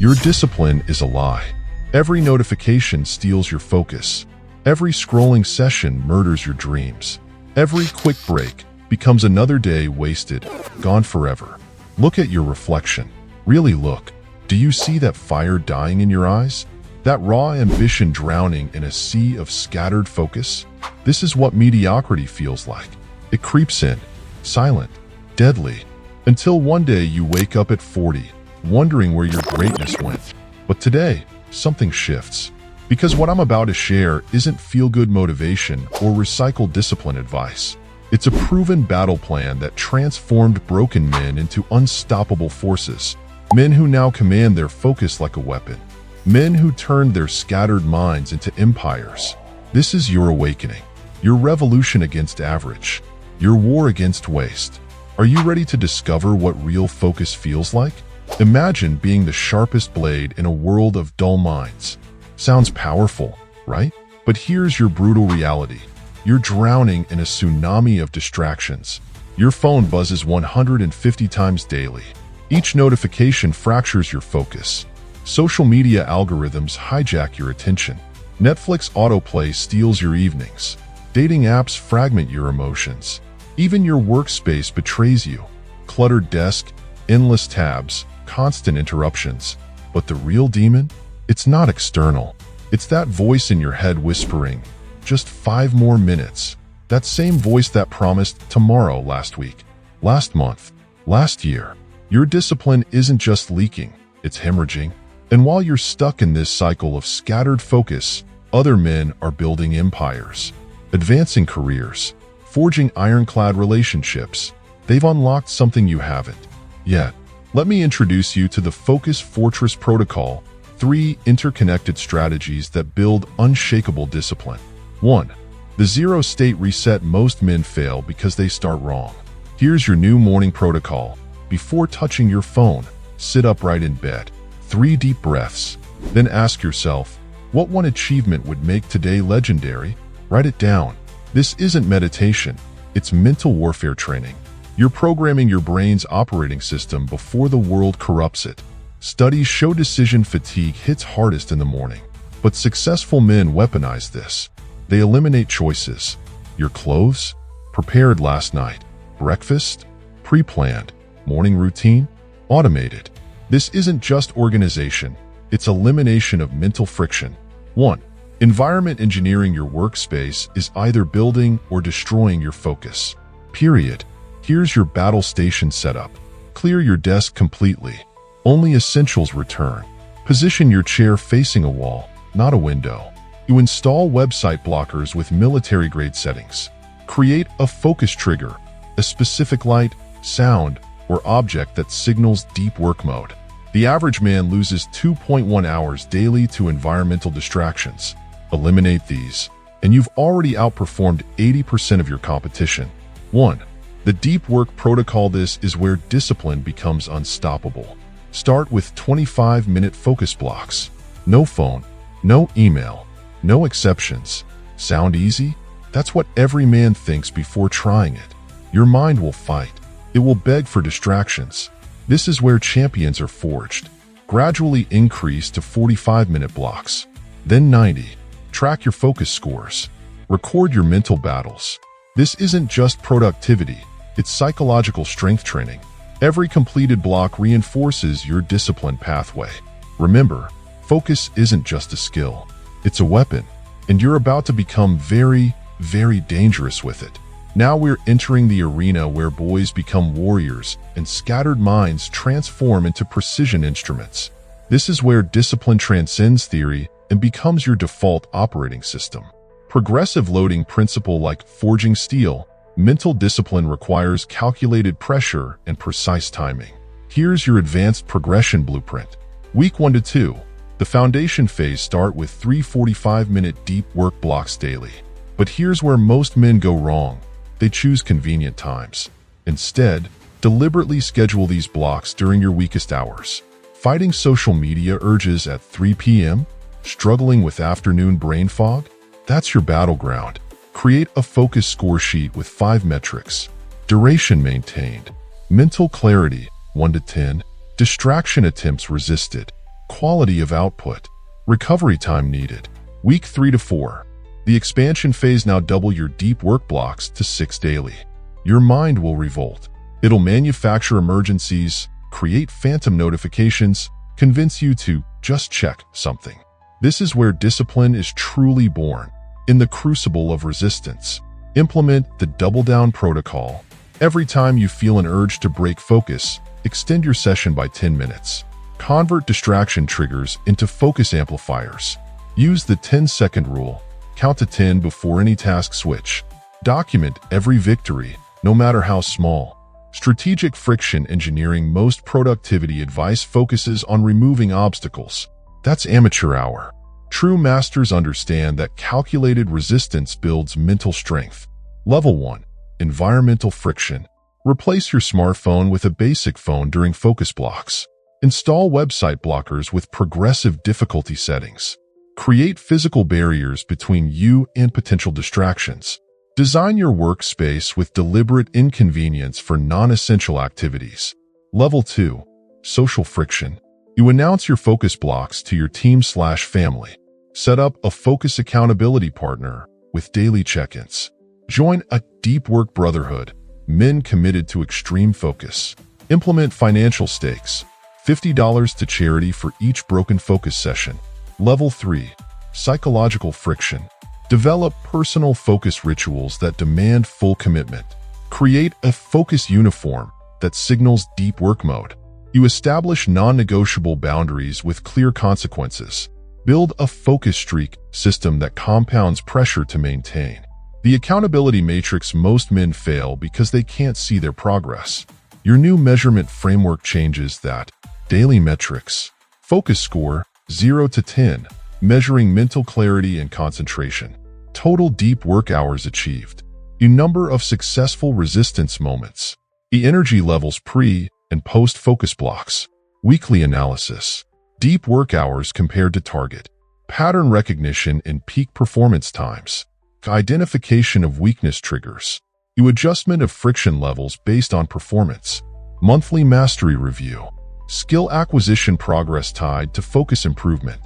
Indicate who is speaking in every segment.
Speaker 1: Your discipline is a lie. Every notification steals your focus. Every scrolling session murders your dreams. Every quick break becomes another day wasted, gone forever. Look at your reflection. Really look. Do you see that fire dying in your eyes? That raw ambition drowning in a sea of scattered focus? This is what mediocrity feels like. It creeps in, silent, deadly, until one day you wake up at 40, wondering where your greatness went. But today, something shifts. Because what I'm about to share isn't feel-good motivation or recycled discipline advice. It's a proven battle plan that transformed broken men into unstoppable forces. Men who now command their focus like a weapon. Men who turned their scattered minds into empires. This is your awakening. Your revolution against average. Your war against waste. Are you ready to discover what real focus feels like? Imagine being the sharpest blade in a world of dull minds. Sounds powerful, right? But here's your brutal reality. You're drowning in a tsunami of distractions. Your phone buzzes 150 times daily. Each notification fractures your focus. Social media algorithms hijack your attention. Netflix autoplay steals your evenings. Dating apps fragment your emotions. Even your workspace betrays you. Cluttered desk, endless tabs, constant interruptions. But the real demon? It's not external. It's that voice in your head whispering, just 5 more minutes. That same voice that promised tomorrow last week, last month, last year. Your discipline isn't just leaking, it's hemorrhaging. And while you're stuck in this cycle of scattered focus, other men are building empires, advancing careers, forging ironclad relationships. They've unlocked something you haven't yet. Let me introduce you to the Focus Fortress Protocol, 3 interconnected strategies that build unshakable discipline. 1. The zero state reset. Most men fail because they start wrong. Here's your new morning protocol. Before touching your phone, sit upright in bed. 3 deep breaths. Then ask yourself, what one achievement would make today legendary? Write it down. This isn't meditation, it's mental warfare training. You're programming your brain's operating system before the world corrupts it. Studies show decision fatigue hits hardest in the morning. But successful men weaponize this. They eliminate choices. Your clothes? Prepared last night. Breakfast? Pre-planned. Morning routine? Automated. This isn't just organization, it's elimination of mental friction. 1. Environment engineering. Your workspace is either building or destroying your focus. Period. Here's your battle station setup. Clear your desk completely. Only essentials return. Position your chair facing a wall, not a window. You install website blockers with military-grade settings. Create a focus trigger, a specific light, sound, or object that signals deep work mode. The average man loses 2.1 hours daily to environmental distractions. Eliminate these, and you've already outperformed 80% of your competition. 1. The deep work protocol. This is where discipline becomes unstoppable. Start with 25-minute focus blocks. No phone, no email, no exceptions. Sound easy? That's what every man thinks before trying it. Your mind will fight. It will beg for distractions. This is where champions are forged. Gradually increase to 45-minute blocks, then 90. Track your focus scores. Record your mental battles. This isn't just productivity, it's psychological strength training. Every completed block reinforces your discipline pathway. Remember, focus isn't just a skill, it's a weapon, and you're about to become very, very dangerous with it. Now we're entering the arena where boys become warriors and scattered minds transform into precision instruments. This is where discipline transcends theory and becomes your default operating system. Progressive loading principle. Like forging steel, mental discipline requires calculated pressure and precise timing. Here's your advanced progression blueprint. Week 1 to 2. The foundation phase. Start with 3 45-minute deep work blocks daily. But here's where most men go wrong. They choose convenient times. Instead, deliberately schedule these blocks during your weakest hours. Fighting social media urges at 3 p.m.? Struggling with afternoon brain fog? That's your battleground. Create a focus score sheet with 5 metrics. Duration maintained. Mental clarity, 1 to 10. Distraction attempts resisted. quality of output, recovery time needed. Week 3 to 4. The expansion phase. Now double your deep work blocks to 6 daily. Your mind will revolt. It'll manufacture emergencies, create phantom notifications, convince you to just check something. This is where discipline is truly born. In the crucible of resistance, implement the double down protocol. Every time you feel an urge to break focus, extend your session by 10 minutes. Convert distraction triggers into focus amplifiers. Use the 10-second rule. Count to 10 before any task switch. Document every victory, no matter how small. Strategic friction engineering. Most productivity advice focuses on removing obstacles. That's amateur hour. True masters understand that calculated resistance builds mental strength. Level 1. Environmental friction. Replace your smartphone with a basic phone during focus blocks. Install website blockers with progressive difficulty settings. Create physical barriers between you and potential distractions. Design your workspace with deliberate inconvenience for non-essential activities. Level 2. Social friction. You announce your focus blocks to your team/family. Set up a focus accountability partner with daily check-ins. Join a deep work brotherhood, men committed to extreme focus. Implement financial stakes, $50 to charity for each broken focus session. Level 3. Psychological friction. Develop personal focus rituals that demand full commitment. Create a focus uniform that signals deep work mode. You establish non-negotiable boundaries with clear consequences. Build a focus streak system that compounds pressure to maintain. The accountability matrix. Most men fail because they can't see their progress. Your new measurement framework changes that. Daily metrics. Focus score, 0 to 10, measuring mental clarity and concentration. Total deep work hours achieved. A number of successful resistance moments. The energy levels pre- and post-focus blocks. Weekly analysis. Deep work hours compared to target. Pattern recognition in peak performance times. Identification of weakness triggers. Adjustment of friction levels based on performance. Monthly mastery review. Skill acquisition progress tied to focus improvement.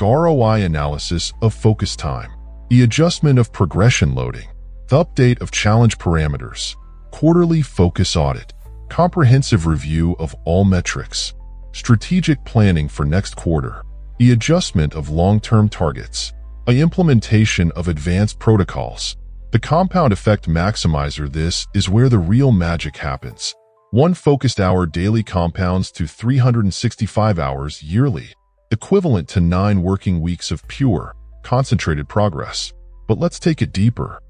Speaker 1: ROI analysis of focus time. The adjustment of progression loading. The update of challenge parameters. Quarterly focus audit. Comprehensive review of all metrics. Strategic planning for next quarter. The adjustment of long-term targets. The implementation of advanced protocols. The compound effect maximizer. This is where the real magic happens. 1 focused hour daily compounds to 365 hours yearly, equivalent to 9 working weeks of pure, concentrated progress. But let's take it deeper.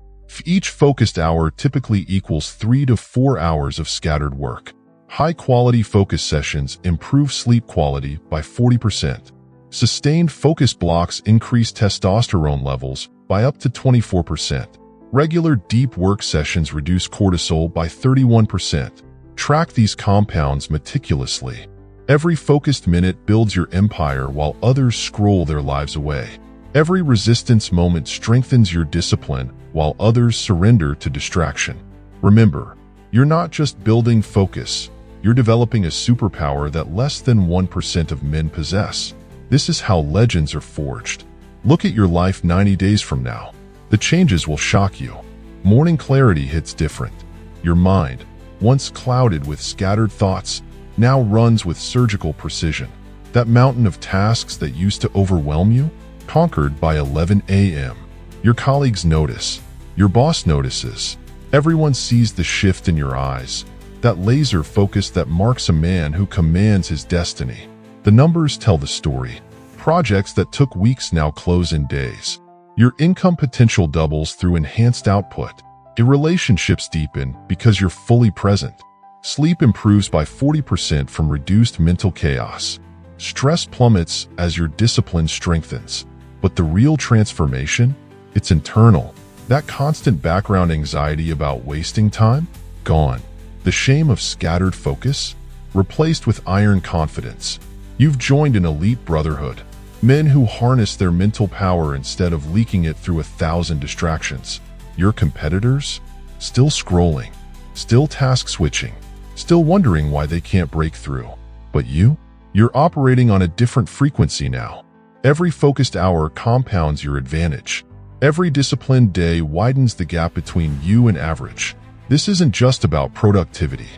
Speaker 1: Each focused hour typically equals 3 to 4 hours of scattered work. High-quality focus sessions improve sleep quality by 40%. Sustained focus blocks increase testosterone levels by up to 24%. Regular deep work sessions reduce cortisol by 31%. Track these compounds meticulously. Every focused minute builds your empire while others scroll their lives away. Every resistance moment strengthens your discipline while others surrender to distraction. Remember, you're not just building focus, you're developing a superpower that less than 1% of men possess. This is how legends are forged. Look at your life 90 days from now. The changes will shock you. Morning clarity hits different. Your mind, once clouded with scattered thoughts, now runs with surgical precision. That mountain of tasks that used to overwhelm you, conquered by 11 a.m. Your colleagues notice. Your boss notices. Everyone sees the shift in your eyes, that laser focus that marks a man who commands his destiny. The numbers tell the story. Projects that took weeks now close in days. Your income potential doubles through enhanced output. Your relationships deepen because you're fully present. Sleep improves by 40% from reduced mental chaos. Stress plummets as your discipline strengthens. But the real transformation? It's internal. That constant background anxiety about wasting time? Gone. The shame of scattered focus? Replaced with iron confidence. You've joined an elite brotherhood. Men who harness their mental power instead of leaking it through 1,000 distractions. Your competitors? Still scrolling. Still task switching. Still wondering why they can't break through. But you? You're operating on a different frequency now. Every focused hour compounds your advantage. Every disciplined day widens the gap between you and average. This isn't just about productivity.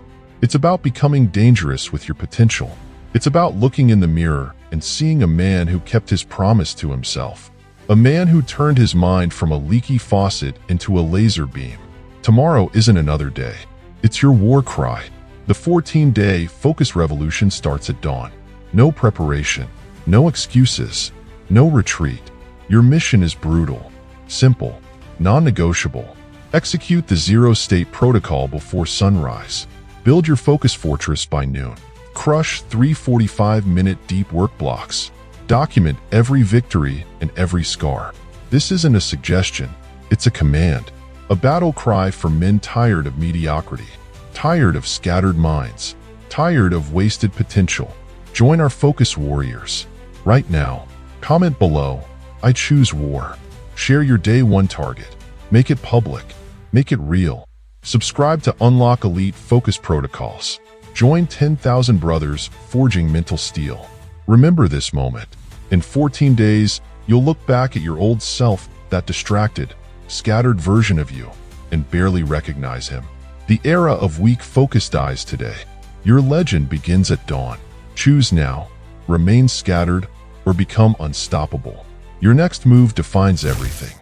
Speaker 1: It's about becoming dangerous with your potential. It's about looking in the mirror and seeing a man who kept his promise to himself. A man who turned his mind from a leaky faucet into a laser beam. Tomorrow isn't another day. It's your war cry. The 14-day focus revolution starts at dawn. No preparation, no excuses, no retreat. Your mission is brutal, simple, non-negotiable. Execute the zero-state protocol before sunrise. Build your focus fortress by noon. Crush 3 45-minute deep work blocks. Document every victory and every scar. This isn't a suggestion, it's a command. A battle cry for men tired of mediocrity, tired of scattered minds, tired of wasted potential. Join our focus warriors. Right now, comment below, I choose war. Share your day one target. Make it public. Make it real. Subscribe to unlock elite focus protocols. Join 10,000 brothers forging mental steel. Remember this moment. In 14 days, you'll look back at your old self, that distracted, scattered version of you, and barely recognize him. The era of weak focus dies today. Your legend begins at dawn. Choose now, remain scattered, or become unstoppable. Your next move defines everything.